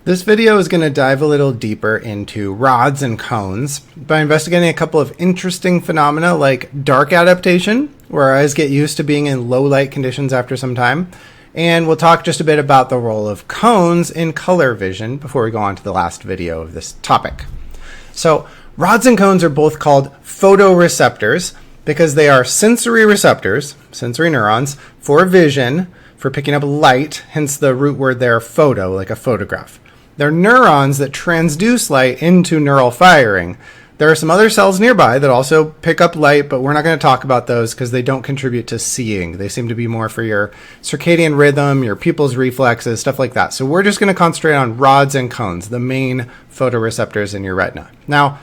This video is going to dive a little deeper into rods and cones by investigating a couple of interesting phenomena like dark adaptation, where our eyes get used to being in low light conditions after some time, and we'll talk just a bit about the role of cones in color vision before we go on to the last video of this topic. So rods and cones are both called photoreceptors because they are sensory receptors, sensory neurons, for vision, for picking up light, hence the root word there, photo, like a photograph. They're neurons that transduce light into neural firing. There are some other cells nearby that also pick up light, but we're not going to talk about those because they don't contribute to seeing. They seem to be more for your circadian rhythm, your pupils' reflexes, stuff like that. So we're just going to concentrate on rods and cones, the main photoreceptors in your retina. Now,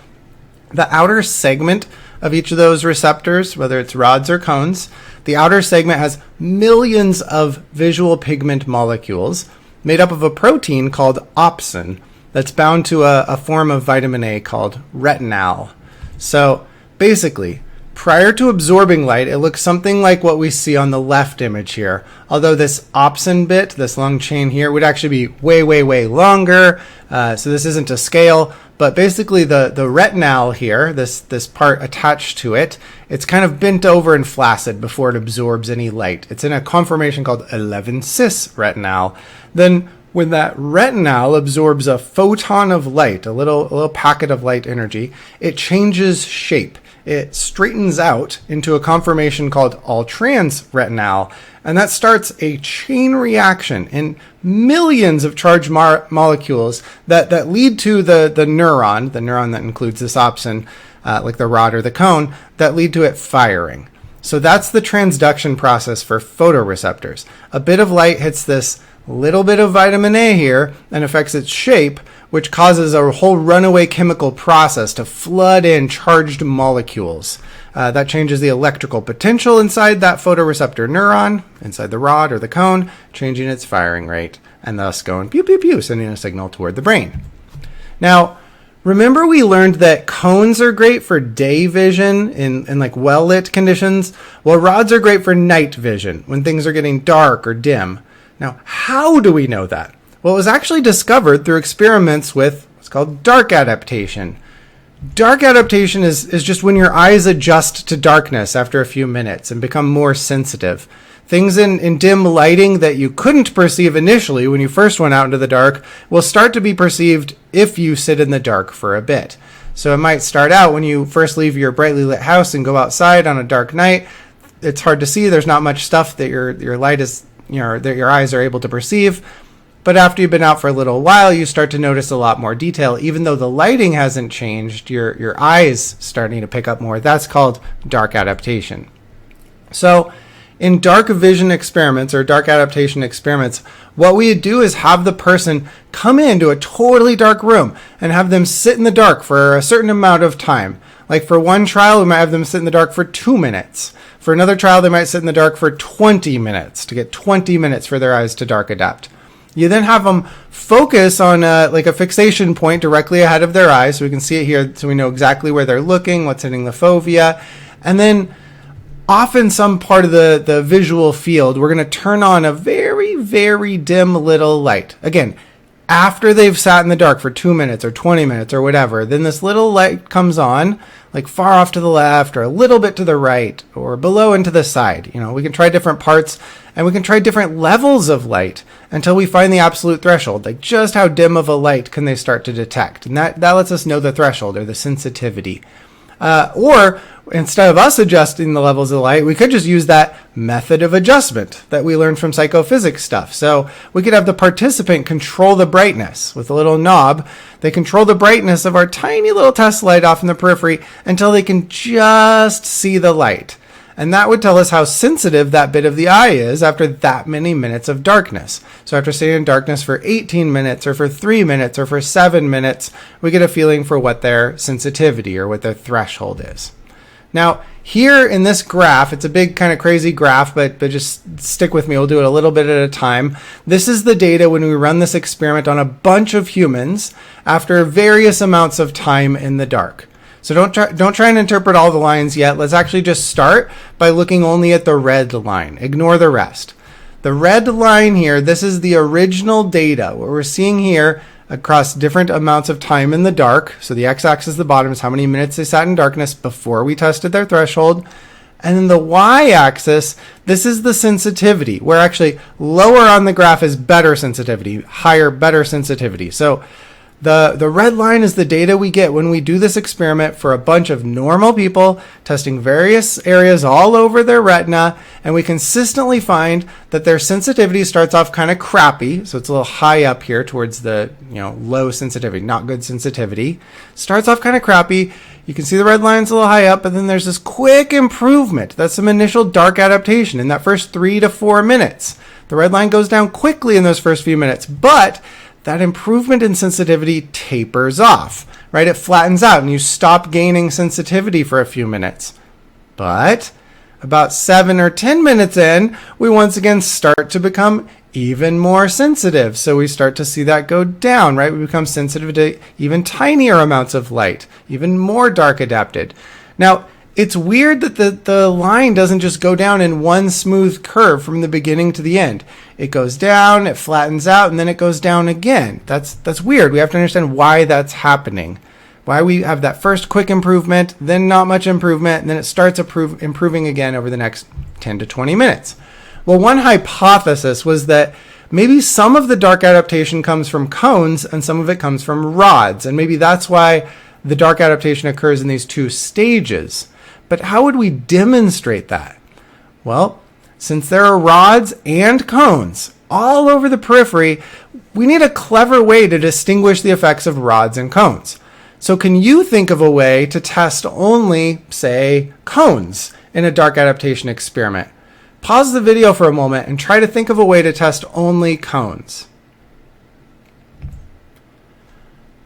the outer segment of each of those receptors, whether it's rods or cones, the outer segment has millions of visual pigment molecules made up of a protein called opsin that's bound to a form of vitamin A called retinal. So basically, prior to absorbing light, it looks something like what we see on the left image here. Although this opsin bit, this long chain here, would actually be way, way, way longer. So this isn't to scale. But basically the retinal here, this part attached to it, it's kind of bent over and flaccid before it absorbs any light. It's in a conformation called 11-cis retinal. Then when that retinal absorbs a photon of light, a little packet of light energy, it changes shape. It straightens out into a conformation called all-trans retinal, and that starts a chain reaction in millions of charged molecules that lead to the neuron that includes this opsin, like the rod or the cone, that lead to it firing. So that's the transduction process for photoreceptors. A bit of light hits this little bit of vitamin A here and affects its shape, which causes a whole runaway chemical process to flood in charged molecules. That changes the electrical potential inside that photoreceptor neuron, inside the rod or the cone, changing its firing rate, and thus going pew, pew, pew, sending a signal toward the brain. Now, remember we learned that cones are great for day vision in like well-lit conditions, while rods are great for night vision, when things are getting dark or dim. Now, how do we know that? Well, it was actually discovered through experiments with what's called dark adaptation. Dark adaptation is just when your eyes adjust to darkness after a few minutes and become more sensitive. Things in dim lighting that you couldn't perceive initially when you first went out into the dark will start to be perceived if you sit in the dark for a bit. So it might start out when you first leave your brightly lit house and go outside on a dark night. It's hard to see. There's not much stuff that your light is, that your eyes are able to perceive. But after you've been out for a little while, you start to notice a lot more detail. Even though the lighting hasn't changed, your eyes starting to pick up more. That's called dark adaptation. So in dark vision experiments or dark adaptation experiments, what we do is have the person come into a totally dark room and have them sit in the dark for a certain amount of time. Like for one trial, we might have them sit in the dark for 2 minutes. For another trial, they might sit in the dark for 20 minutes to get 20 minutes for their eyes to dark adapt. You then have them focus on like a fixation point directly ahead of their eyes, so we can see it here, so we know exactly where they're looking, what's hitting the fovea. And then off in some part of the visual field, we're going to turn on a very, very dim little light. Again, after they've sat in the dark for 2 minutes or 20 minutes or whatever, then this little light comes on, like far off to the left or a little bit to the right or below and to the side. We can try different parts and we can try different levels of light until we find the absolute threshold, like just how dim of a light can they start to detect. And that lets us know the threshold or the sensitivity. Or instead of us adjusting the levels of light, we could just use that method of adjustment that we learned from psychophysics stuff. So we could have the participant control the brightness with a little knob. They control the brightness of our tiny little test light off in the periphery until they can just see the light. And that would tell us how sensitive that bit of the eye is after that many minutes of darkness. So after staying in darkness for 18 minutes or for 3 minutes or for 7 minutes, we get a feeling for what their sensitivity or what their threshold is. Now, here in this graph, it's a big kind of crazy graph, but just stick with me. We'll do it a little bit at a time. This is the data when we run this experiment on a bunch of humans after various amounts of time in the dark. So don't try and interpret all the lines yet. Let's actually just start by looking only at the red line. Ignore the rest. The red line here, this is the original data. What we're seeing here across different amounts of time in the dark. So the x-axis at the bottom is how many minutes they sat in darkness before we tested their threshold. And then the y-axis, this is the sensitivity, where actually lower on the graph is better sensitivity, higher, better sensitivity. So the red line is the data we get when we do this experiment for a bunch of normal people, testing various areas all over their retina, and we consistently find that their sensitivity starts off kind of crappy, so it's a little high up here towards the low sensitivity, not good sensitivity. Starts off kind of crappy. You can see the red line's a little high up, but then there's this quick improvement. That's some initial dark adaptation in that first 3 to 4 minutes. The red line goes down quickly in those first few minutes, but that improvement in sensitivity tapers off, right? It flattens out and you stop gaining sensitivity for a few minutes. But about 7 or 10 minutes in, we once again start to become even more sensitive. So we start to see that go down, right? We become sensitive to even tinier amounts of light, even more dark adapted. Now, it's weird that the line doesn't just go down in one smooth curve from the beginning to the end. It goes down, it flattens out, and then it goes down again. That's weird. We have to understand why that's happening. Why we have that first quick improvement, then not much improvement, and then it starts improving again over the next 10 to 20 minutes. Well, one hypothesis was that maybe some of the dark adaptation comes from cones and some of it comes from rods, and maybe that's why the dark adaptation occurs in these two stages. But how would we demonstrate that? Well, since there are rods and cones all over the periphery, we need a clever way to distinguish the effects of rods and cones. So can you think of a way to test only, say, cones in a dark adaptation experiment? Pause the video for a moment and try to think of a way to test only cones.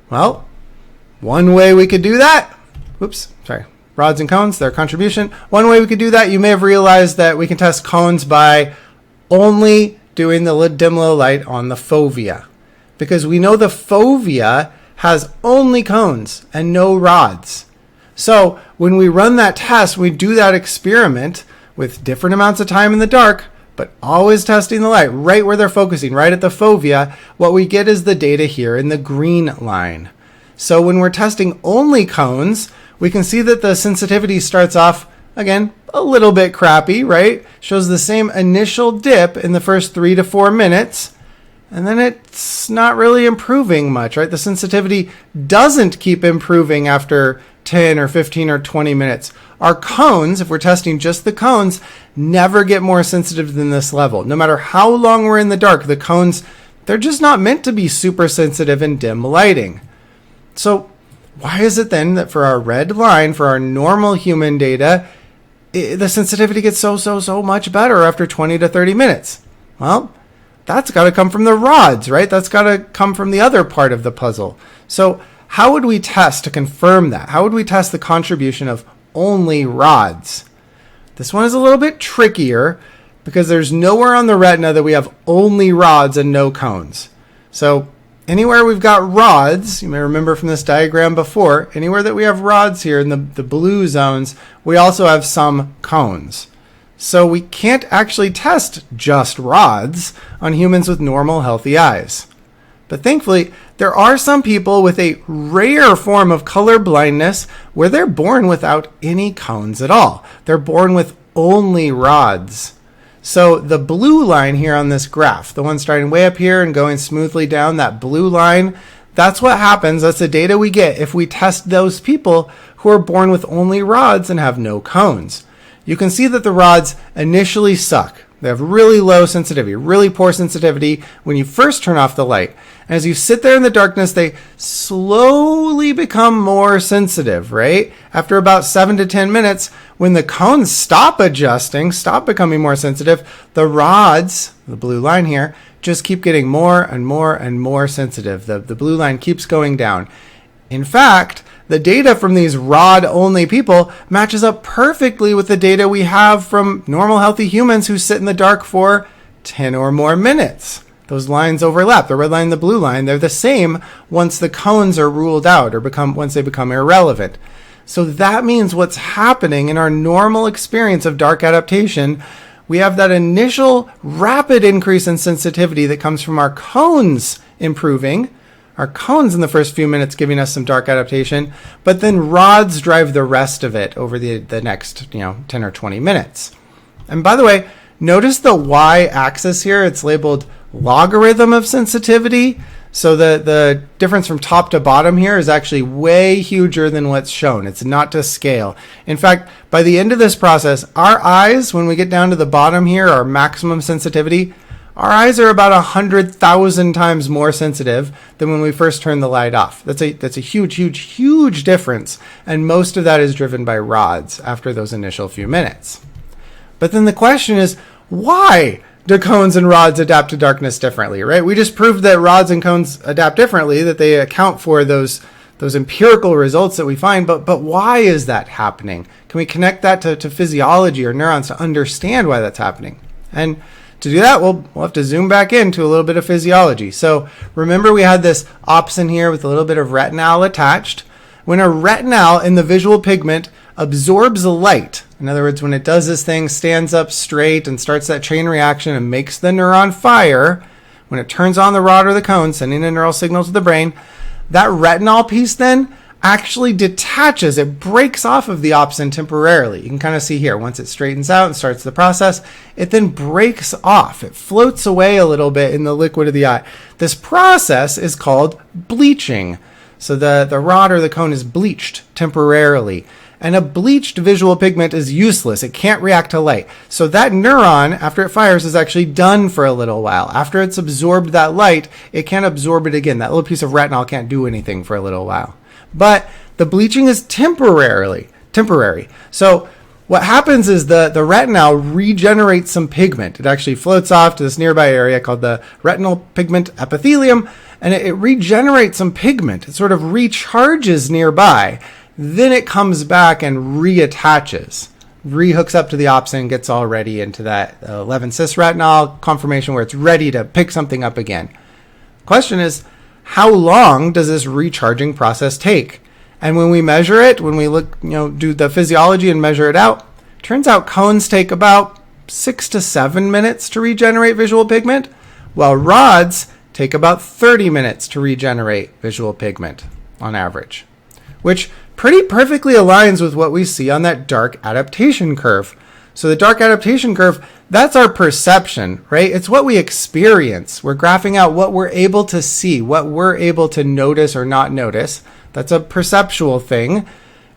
Well, one way we could do that, rods and cones, their contribution. One way we could do that, you may have realized that we can test cones by only doing the dim low light on the fovea. Because we know the fovea has only cones and no rods. So when we run that test, we do that experiment with different amounts of time in the dark, but always testing the light right where they're focusing, right at the fovea. What we get is the data here in the green line. So when we're testing only cones, we can see that the sensitivity starts off, again, a little bit crappy, right? Shows the same initial dip in the first 3 to 4 minutes, and then it's not really improving much, right? The sensitivity doesn't keep improving after 10 or 15 or 20 minutes. Our cones, if we're testing just the cones, never get more sensitive than this level. No matter how long we're in the dark, the cones, they're just not meant to be super sensitive in dim lighting. So why is it then that for our red line, for our normal human data, the sensitivity gets so much better after 20 to 30 minutes? Well, that's got to come from the rods, right? That's got to come from the other part of the puzzle. So how would we test to confirm that? How would we test the contribution of only rods? This one is a little bit trickier because there's nowhere on the retina that we have only rods and no cones. So anywhere we've got rods, you may remember from this diagram before, anywhere that we have rods here in the blue zones, we also have some cones. So we can't actually test just rods on humans with normal, healthy eyes. But thankfully, there are some people with a rare form of color blindness where they're born without any cones at all. They're born with only rods. So the blue line here on this graph, the one starting way up here and going smoothly down, that blue line, that's what happens. That's the data we get if we test those people who are born with only rods and have no cones. You can see that the rods initially suck. They have really low sensitivity, really poor sensitivity when you first turn off the light. And as you sit there in the darkness, they slowly become more sensitive, right? After about 7 to 10 minutes, when the cones stop adjusting, stop becoming more sensitive, the rods, the blue line here, just keep getting more and more and more sensitive. The blue line keeps going down. In fact, the data from these rod-only people matches up perfectly with the data we have from normal, healthy humans who sit in the dark for 10 or more minutes. Those lines overlap. The red line and the blue line, they're the same once the cones are ruled out or once they become irrelevant. So that means what's happening in our normal experience of dark adaptation, we have that initial rapid increase in sensitivity that comes from our cones improving, our cones in the first few minutes, giving us some dark adaptation, but then rods drive the rest of it over the next 10 or 20 minutes. And by the way, notice the y-axis here, it's labeled logarithm of sensitivity. So the difference from top to bottom here is actually way huger than what's shown. It's not to scale. In fact, by the end of this process, our eyes, when we get down to the bottom here, our maximum sensitivity, our eyes are about 100,000 times more sensitive than when we first turn the light off. That's a huge, huge, huge difference. And most of that is driven by rods after those initial few minutes. But then the question is, why do cones and rods adapt to darkness differently, right? We just proved that rods and cones adapt differently, that they account for those empirical results that we find, but why is that happening? Can we connect that to physiology or neurons to understand why that's happening? And to do that, we'll have to zoom back into a little bit of physiology. So remember we had this opsin here with a little bit of retinal attached. When a retinal in the visual pigment absorbs light, in other words, when it does this thing, stands up straight and starts that chain reaction and makes the neuron fire, when it turns on the rod or the cone, sending a neural signal to the brain, that retinal piece then actually detaches. It breaks off of the opsin temporarily. You can kind of see here, once it straightens out and starts the process, it then breaks off. It floats away a little bit in the liquid of the eye. This process is called bleaching. So the rod or the cone is bleached temporarily. And a bleached visual pigment is useless. It can't react to light. So that neuron, after it fires, is actually done for a little while. After it's absorbed that light, it can't absorb it again. That little piece of retinal can't do anything for a little while. But the bleaching is temporary. So what happens is the retinal regenerates some pigment. It actually floats off to this nearby area called the retinal pigment epithelium, and it regenerates some pigment. It sort of recharges nearby. Then it comes back and reattaches, rehooks up to the opsin, gets all ready into that 11 cis retinal conformation where it's ready to pick something up again. Question is, how long does this recharging process take? And when we measure it, when we look, do the physiology and measure it out, turns out cones take about 6 to 7 minutes to regenerate visual pigment, while rods take about 30 minutes to regenerate visual pigment on average, which pretty perfectly aligns with what we see on that dark adaptation curve. So the dark adaptation curve, that's our perception, right? It's what we experience. We're graphing out what we're able to see, what we're able to notice or not notice. That's a perceptual thing.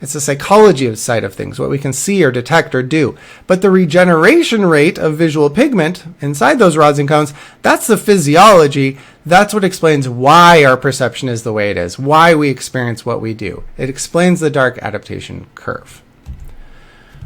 It's a psychology side of things, what we can see or detect or do. But the regeneration rate of visual pigment inside those rods and cones, that's the physiology. That's what explains why our perception is the way it is, why we experience what we do. It explains the dark adaptation curve.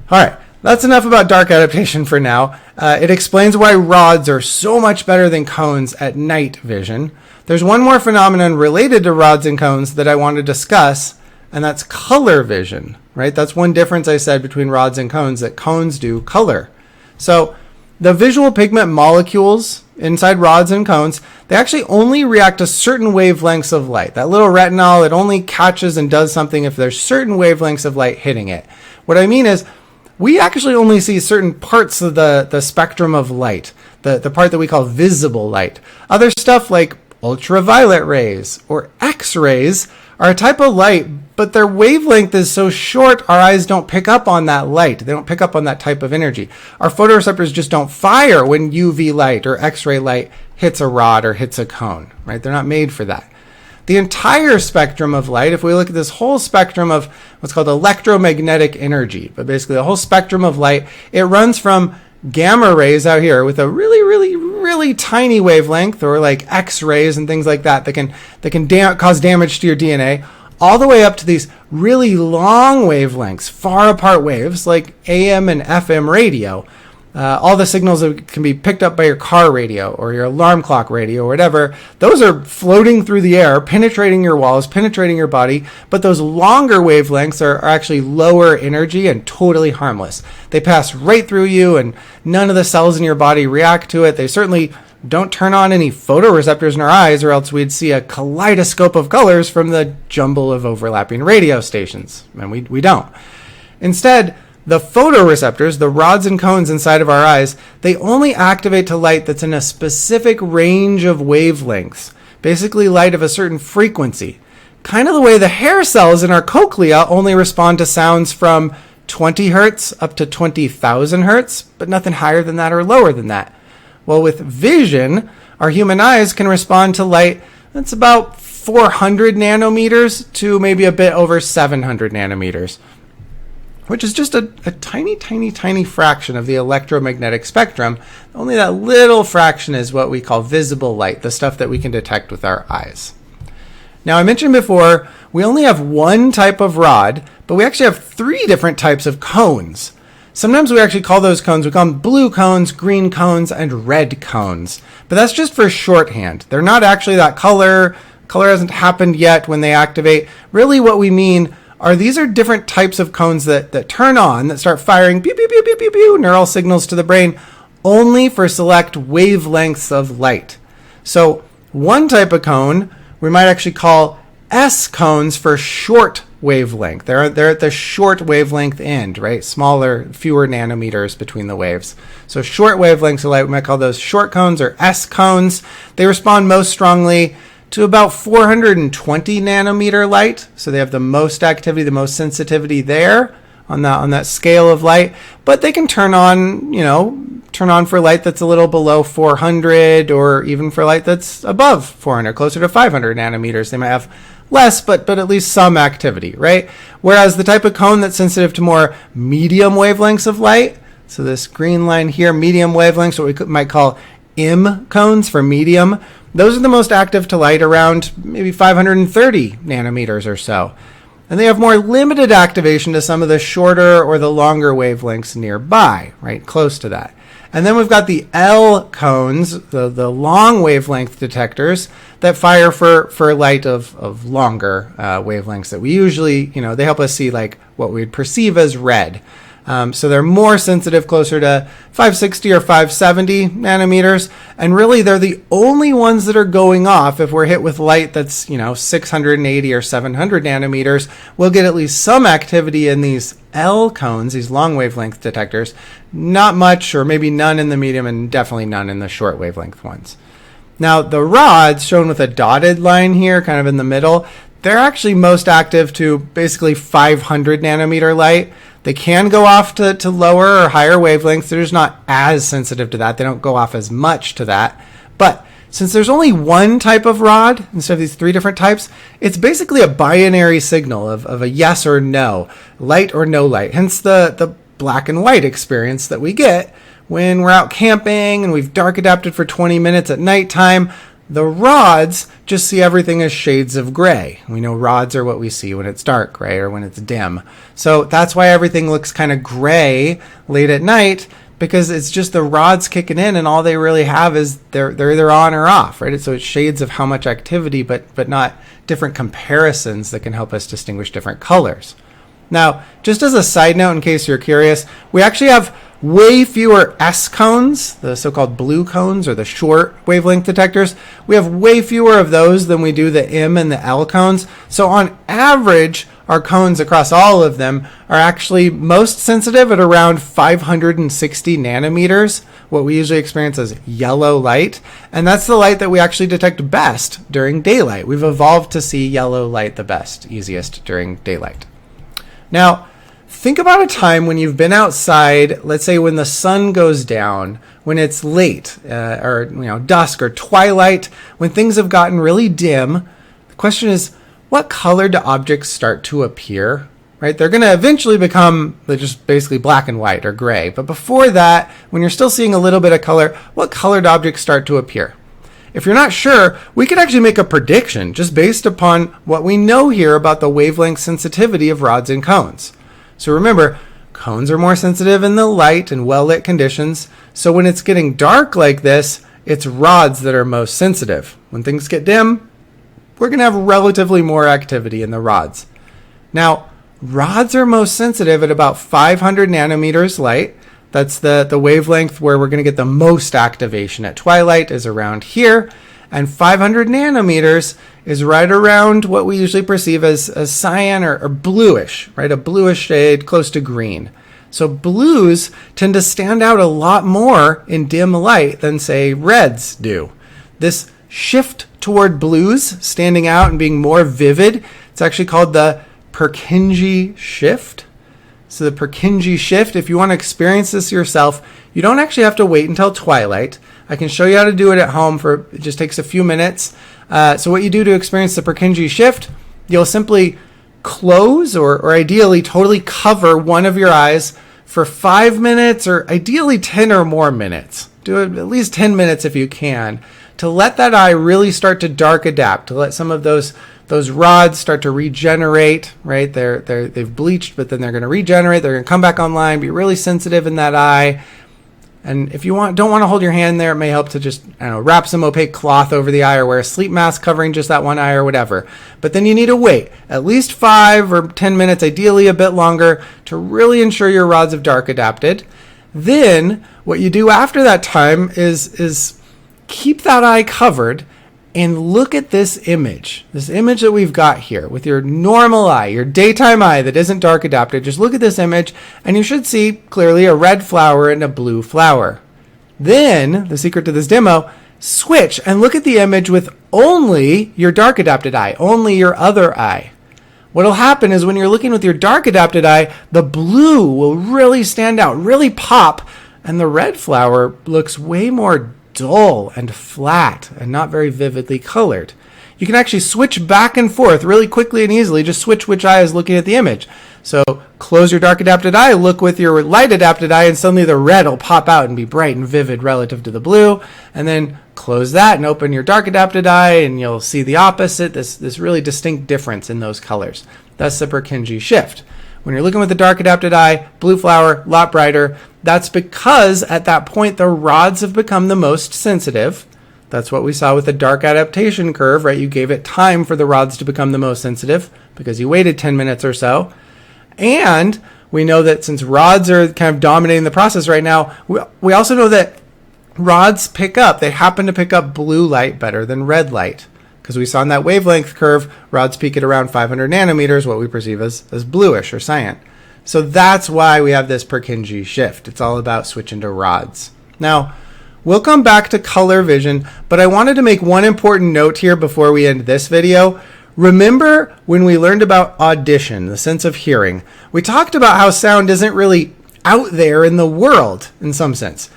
All right, that's enough about dark adaptation for now. It explains why rods are so much better than cones at night vision. There's one more phenomenon related to rods and cones that I want to discuss, and that's color vision, right? That's one difference I said between rods and cones, that cones do color. So the visual pigment molecules inside rods and cones, they actually only react to certain wavelengths of light. That little retinal, it only catches and does something if there's certain wavelengths of light hitting it. What I mean is, we actually only see certain parts of the spectrum of light, the part that we call visible light. Other stuff like ultraviolet rays or X-rays are a type of light, but their wavelength is so short our eyes don't pick up on that light. They don't pick up on that type of energy. Our photoreceptors just don't fire when UV light or X-ray light hits a rod or hits a cone, right? They're not made for that. The entire spectrum of light, if we look at this whole spectrum of what's called electromagnetic energy, but basically the whole spectrum of light, it runs from gamma rays out here with a really, really, really tiny wavelength, or like X-rays and things like that can cause damage to your DNA, all the way up to these really long wavelengths, far apart waves like AM and FM radio. All the signals that can be picked up by your car radio or your alarm clock radio or whatever, those are floating through the air, penetrating your walls, penetrating your body, but those longer wavelengths are actually lower energy and totally harmless. They pass right through you and none of the cells in your body react to it. They certainly don't turn on any photoreceptors in our eyes, or else we'd see a kaleidoscope of colors from the jumble of overlapping radio stations, and we don't. Instead, the photoreceptors, the rods and cones inside of our eyes, they only activate to light that's in a specific range of wavelengths. basically light of a certain frequency. Kind of the way the hair cells in our cochlea only respond to sounds from 20 hertz up to 20,000 hertz, but nothing higher than that or lower than that. Well, with vision, our human eyes can respond to light that's about 400 nanometers to maybe a bit over 700 nanometers, which is just a tiny, tiny, tiny fraction of the electromagnetic spectrum. Only that little fraction is what we call visible light, the stuff that we can detect with our eyes. Now, I mentioned before, we only have one type of rod, but we actually have 3 different types of cones. Sometimes we actually call those cones, we call them blue cones, green cones, and red cones. But that's just for shorthand. They're not actually that color. Color hasn't happened yet when they activate. Really what we mean are these are different types of cones that turn on, that start firing pew, pew, pew, pew, pew, pew, neural signals to the brain only for select wavelengths of light. So one type of cone we might actually call S cones for short wavelength. They're at the short wavelength end, right? Smaller, fewer nanometers between the waves. So short wavelengths of light, we might call those short cones or S cones. They respond most strongly to about 420 nanometer light. So they have the most activity, the most sensitivity there on that scale of light. But they can turn on for light that's a little below 400, or even for light that's above 400, closer to 500 nanometers. They might have less, but at least some activity, right? Whereas the type of cone that's sensitive to more medium wavelengths of light, so this green line here, medium wavelengths, what we might call M cones for medium, those are the most active to light around maybe 530 nanometers or so. And they have more limited activation to some of the shorter or the longer wavelengths nearby, right, close to that. And then we've got the L cones, the long wavelength detectors that fire for light of longer wavelengths that we usually, they help us see like what we'd perceive as red. So they're more sensitive, closer to 560 or 570 nanometers. And really, they're the only ones that are going off if we're hit with light that's, 680 or 700 nanometers. We'll get at least some activity in these L cones, these long wavelength detectors. Not much, or maybe none in the medium, and definitely none in the short wavelength ones. Now, the rods, shown with a dotted line here, kind of in the middle, they're actually most active to basically 500 nanometer light. They can go off to lower or higher wavelengths. They're just not as sensitive to that. They don't go off as much to that. But since there's only one type of rod instead of these 3 different types, it's basically a binary signal of a yes or no, light or no light. Hence the black and white experience that we get when we're out camping and we've dark adapted for 20 minutes at nighttime. The rods just see everything as shades of gray. We know rods are what we see when it's dark, right, or when it's dim. So that's why everything looks kind of gray late at night, because it's just the rods kicking in, and all they really have is they're either on or off, right? So it's shades of how much activity, but not different comparisons that can help us distinguish different colors. Now, just as a side note, in case you're curious, we actually have way fewer S cones, the so-called blue cones or the short wavelength detectors. We have way fewer of those than we do the M and the L cones. So on average, our cones across all of them are actually most sensitive at around 560 nanometers, what we usually experience as yellow light. And that's the light that we actually detect best during daylight. We've evolved to see yellow light the best, easiest during daylight. Now, think about a time when you've been outside, let's say when the sun goes down, when it's late, or dusk or twilight, when things have gotten really dim. The question is, what color do objects start to appear? Right? They're going to eventually become just basically black and white or gray. But before that, when you're still seeing a little bit of color, what colored objects start to appear? If you're not sure, we could actually make a prediction just based upon what we know here about the wavelength sensitivity of rods and cones. So remember, cones are more sensitive in the light and well-lit conditions. So when it's getting dark like this, it's rods that are most sensitive. When things get dim, we're going to have relatively more activity in the rods. Now, rods are most sensitive at about 500 nanometers light. That's the wavelength where we're going to get the most activation at twilight, is around here. And 500 nanometers is right around what we usually perceive as cyan or bluish, right? A bluish shade close to green. So blues tend to stand out a lot more in dim light than, say, reds do. This shift toward blues, standing out and being more vivid. It's actually called the purkinje shift. So the purkinje shift, if you want to experience this yourself, you don't actually have to wait until twilight. I can show you how to do it at home. It just takes a few minutes. So what you do to experience the purkinje shift, you'll simply close or ideally totally cover one of your eyes for 5 minutes, or ideally 10 or more minutes. Do it at least 10 minutes if you can, to let that eye really start to dark adapt, to let some of those rods start to regenerate, right? They've bleached, but then they're going to regenerate. They're going to come back online, be really sensitive in that eye. And if you don't want to hold your hand there, it may help to just, wrap some opaque cloth over the eye or wear a sleep mask covering just that one eye or whatever. But then you need to wait at least 5 or 10 minutes, ideally a bit longer, to really ensure your rods have dark adapted. Then what you do after that time is keep that eye covered and look at this image that we've got here with your normal eye, your daytime eye that isn't dark adapted. Just look at this image and you should see clearly a red flower and a blue flower. Then, the secret to this demo, switch and look at the image with only your dark adapted eye, only your other eye. What'll happen is when you're looking with your dark adapted eye, the blue will really stand out, really pop, and the red flower looks way more dull and flat and not very vividly colored. You can actually switch back and forth really quickly and easily. Just switch which eye is looking at the image. So close your dark adapted eye, look with your light adapted eye, and suddenly the red will pop out and be bright and vivid relative to the blue. And then close that and open your dark adapted eye and you'll see the opposite, this really distinct difference in those colors. That's the purkinje shift. When you're looking with the dark adapted eye, blue flower, a lot brighter. That's because at that point the rods have become the most sensitive. That's what we saw with the dark adaptation curve, right? You gave it time for the rods to become the most sensitive because you waited 10 minutes or so. And we know that since rods are kind of dominating the process right now, we also know that rods they happen to pick up blue light better than red light. Because we saw in that wavelength curve, rods peak at around 500 nanometers, what we perceive as bluish or cyan. So that's why we have this purkinje shift. It's all about switching to rods. Now, we'll come back to color vision, but I wanted to make one important note here before we end this video. Remember when we learned about audition, the sense of hearing, we talked about how sound isn't really out there in the world in some sense.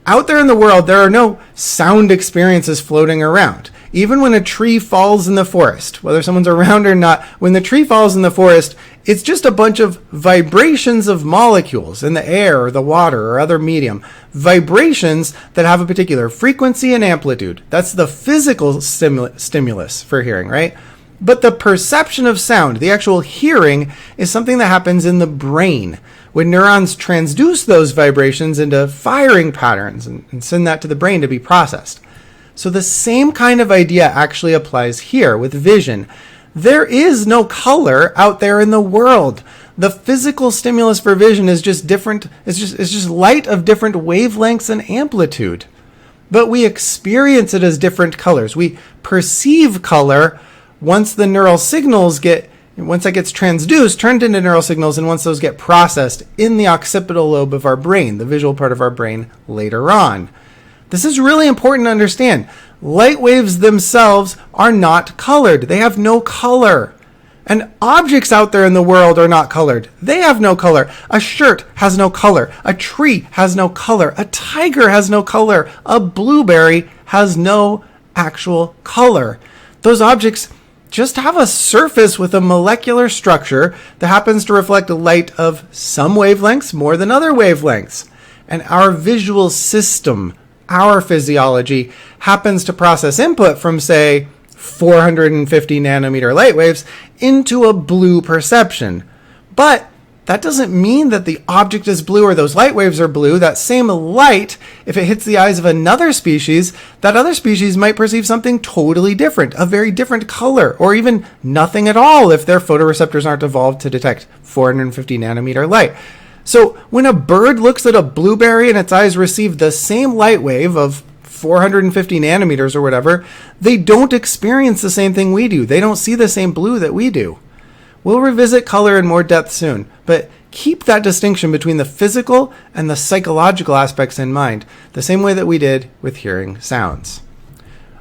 Out there in the world, there are no sound experiences floating around. Even when a tree falls in the forest, whether someone's around or not, when the tree falls in the forest, it's just a bunch of vibrations of molecules in the air or the water or other medium. Vibrations that have a particular frequency and amplitude. That's the physical stimulus for hearing, right? But the perception of sound, the actual hearing, is something that happens in the brain when neurons transduce those vibrations into firing patterns and send that to the brain to be processed. So the same kind of idea actually applies here with vision. There is no color out there in the world. The physical stimulus for vision is just different. It's just light of different wavelengths and amplitude. But we experience it as different colors. We perceive color once the neural signals once that gets transduced, turned into neural signals, and once those get processed in the occipital lobe of our brain, the visual part of our brain later on. This is really important to understand. Light waves themselves are not colored. They have no color. And objects out there in the world are not colored. They have no color. A shirt has no color. A tree has no color. A tiger has no color. A blueberry has no actual color. Those objects just have a surface with a molecular structure that happens to reflect light of some wavelengths more than other wavelengths. And our visual system, our physiology, happens to process input from, say, 450 nanometer light waves into a blue perception. But that doesn't mean that the object is blue or those light waves are blue. That same light, if it hits the eyes of another species, that other species might perceive something totally different, a very different color, or even nothing at all if their photoreceptors aren't evolved to detect 450 nanometer light. So when a bird looks at a blueberry and its eyes receive the same light wave of 450 nanometers or whatever, they don't experience the same thing we do. They don't see the same blue that we do. We'll revisit color in more depth soon, but keep that distinction between the physical and the psychological aspects in mind, the same way that we did with hearing sounds.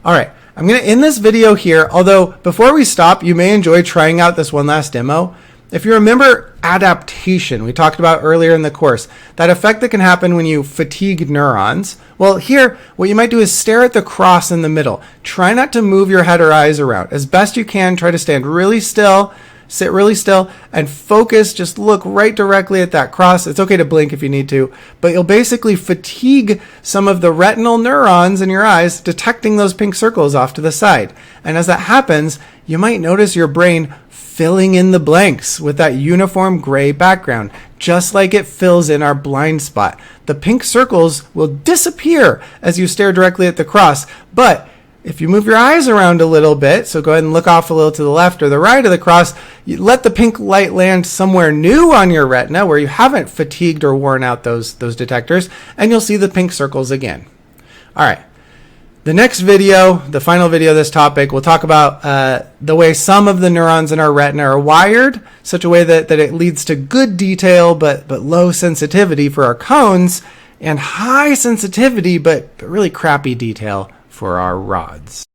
All right, I'm going to end this video here, although before we stop, you may enjoy trying out this one last demo. If you remember adaptation, we talked about earlier in the course, that effect that can happen when you fatigue neurons. Well, here, what you might do is stare at the cross in the middle. Try not to move your head or eyes around. As best you can, try to stand really still, sit really still, and focus. Just look right directly at that cross. It's okay to blink if you need to, but you'll basically fatigue some of the retinal neurons in your eyes, detecting those pink circles off to the side. And as that happens, you might notice your brain filling in the blanks with that uniform gray background, just like it fills in our blind spot. The pink circles will disappear as you stare directly at the cross, but if you move your eyes around a little bit, so go ahead and look off a little to the left or the right of the cross, you let the pink light land somewhere new on your retina where you haven't fatigued or worn out those detectors, and you'll see the pink circles again. All right. The next video, the final video of this topic, we'll talk about the way some of the neurons in our retina are wired, such a way that it leads to good detail but low sensitivity for our cones, and high sensitivity but really crappy detail for our rods.